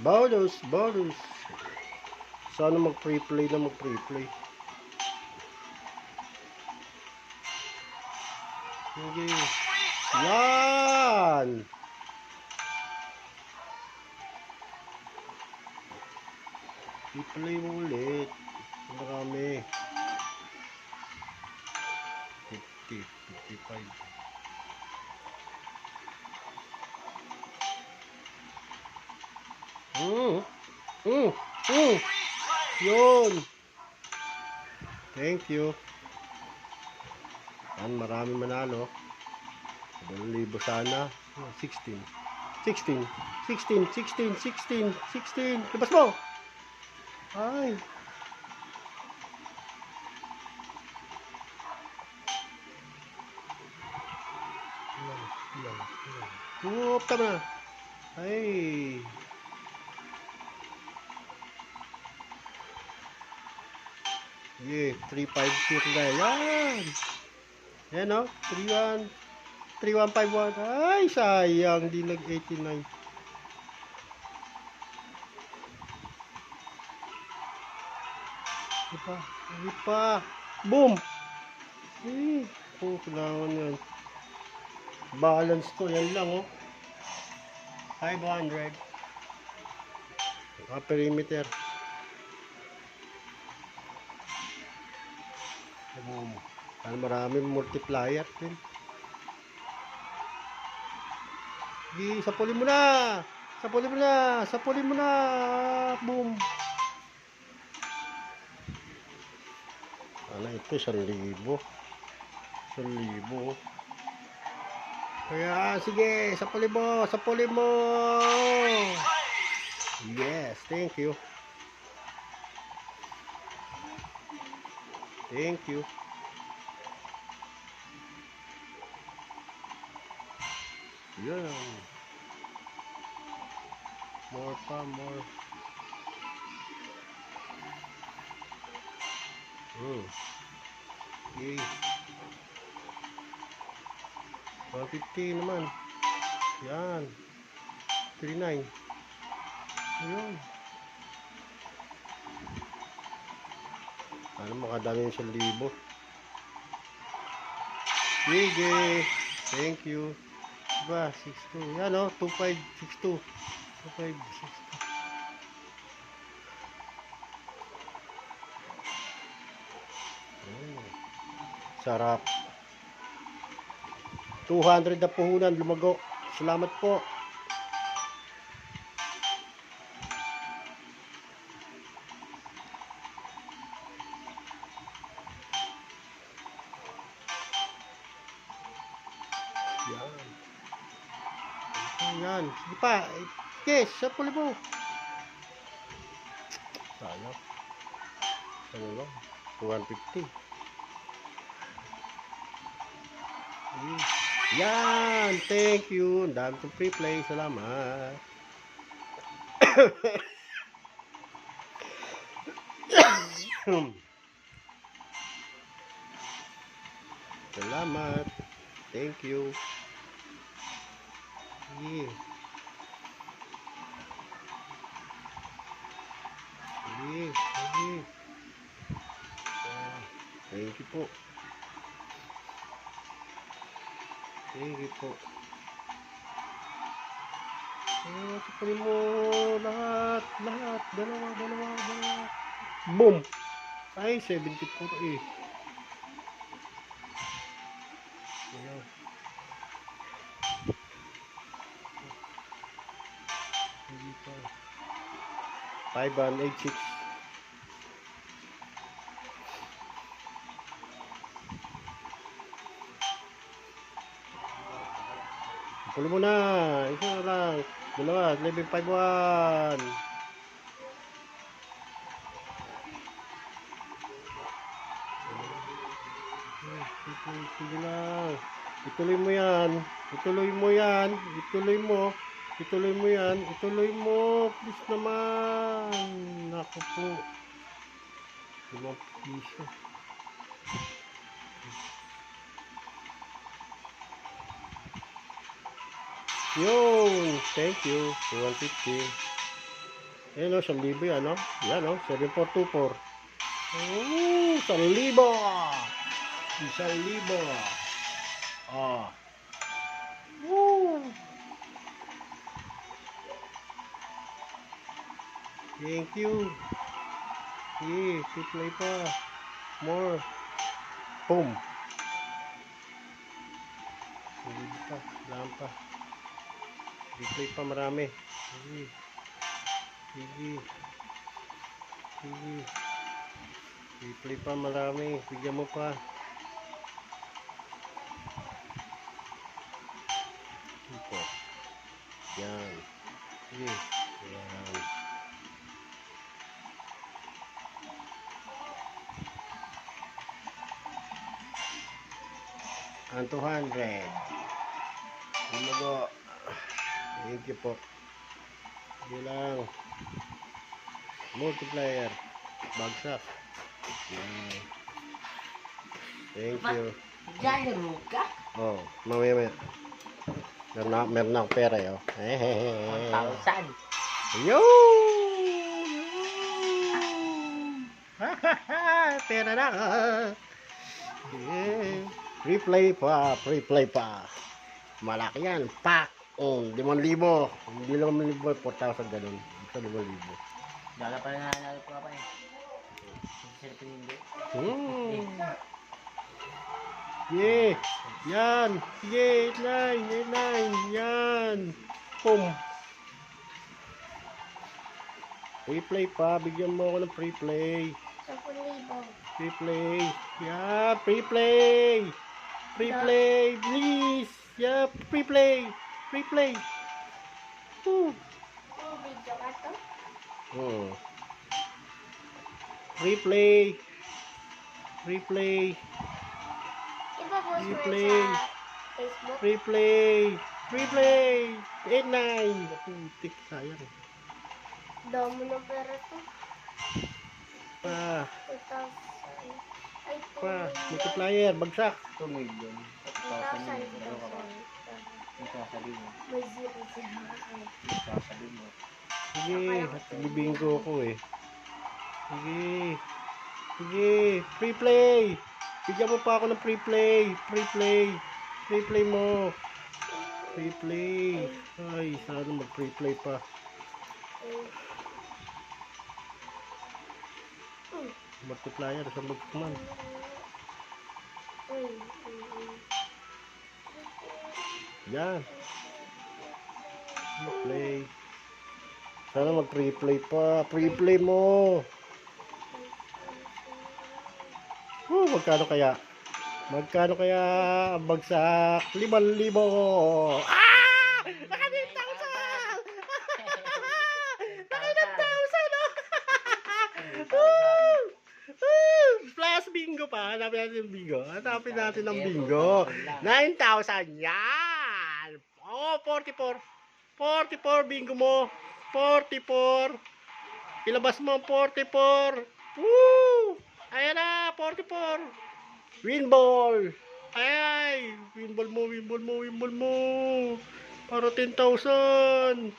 Bonus, bonus. Sana mag-pre-play na mag-pre-play. Sige. Yan! I-play mo ulit. Marami. 50, 55. Yun. Thank you. Yan, marami manalo. 2,000 sana. 16. 16. 16. 16. 16. 16. Labas mo. Ay. Tama na. Ay. Yeah, 3-5 na yan. Yan o, 3-1. 3-1-5-1. Ay, sayang. Di nag-89. Hindi pa. Boom! Eh, kailangan yan. Balance ko, yan lang oh. 500. Perimeter. Boom. Maraming multiplier din. Sige, sapulin mo na! Sapulin mo na! Sapulin mo na! Boom! Ano ito? 1,000. 1,000. Kaya, sige, sapulin mo! Sapulin mo! Yes, thank you. Thank you. Yan. More pa, more. Okay. 150 naman. Yan. 39. Ayun. Ano makadami yung 1,000. Sige. Thank you. Diba? 62. Yan o. 2562. 2562. Sarap. 200 na puhunan. Lumago. Salamat po. Yan. Yan. Sige pa. Yes. Sapuli mo. Sayang. Ano lang. 250. Yan. Thank you. Ang dami kong free play. Salamat. Salamat. Thank you. Yeah. Yeah. Yeah. Thank you po. Thank you po. Saparin mo lahat. Lahat. Dalawa. Boom. Ay, 74 eh. Ayan. 586. Pulo mo na. Isa na lang. Dalawa. 1151. Sige lang. Ituloy mo yan. Ituloy mo yan. Ituloy mo. Ituloy mo yan. Ituloy mo. Please naman. Naku po. 5 piso. Yun. Thank you. 150. Ayan o, 1,000 yan o. Yan o, 7424. Oh, 1,000. 1,000. Oh. Woo! Thank you. Okay, play pa. More. Boom. Hindi pa. Lang pa. Replay pa marami. Sige. Sige. Sige. Replay pa marami. Bigyan mo pa. Ito. Yan. Sige. Yan. Ang 200. Lumago. Thank you po. Sige lang. Multiplier. Bagsak. Yan. Thank you. Naglalaro ka? Oh, mamaya. Meron akong pera yun. 1,000. Yo! Pera na. Yeah. Replay pa. Malaki yan. Pak! 5,000. Hindi lang 5,000, 4,000 ganun. Ito 5,000. Dala pa rin nanalo ko pa eh. Siyempre hindi. Yeah. Yan. Sige, 9. Yan. Boom. Replay pa. Bigyan mo ako ng free play. 10,000. Free play. Yeah, free play. Free play, please. Yeah, free play. Free play. Woo. May video ka to? Oh. Free play. Free play. Ipapost mo Replay. sa Facebook? Free play. Free play. 8-9. Putik, sayang. Damo ng pera to. Pa. 2,000. Ay, 2 Pa. million. Multiplier. Bagsak. 2 million. 2,000. Ang sasabihin mo. May zero sila. Ang sasabihin mo. Sige. At bibinggo ko eh. Sige. Sige. Free play. Bigyan mo pa ako ng free play. Free play. Free play mo. Free play. Ay, sana mag-free play pa. Multiplier. Sa magkuman. Yan. Free play. Sana mag-free play pa. Free play mo. Magkano kaya? Magkano kaya ang bagsak? 5,000. Ah! Naka 10,000! Naka 10,000! Plus bingo pa. Hanapin natin yung bingo. Hanapin natin ang bingo. 9,000 yan! Oh, 44. 44 bingo mo. 44. Ilabas mo ang 44. Woo! Ayan na, 44. Win ball. Ay, win ball mo. Para 10,000.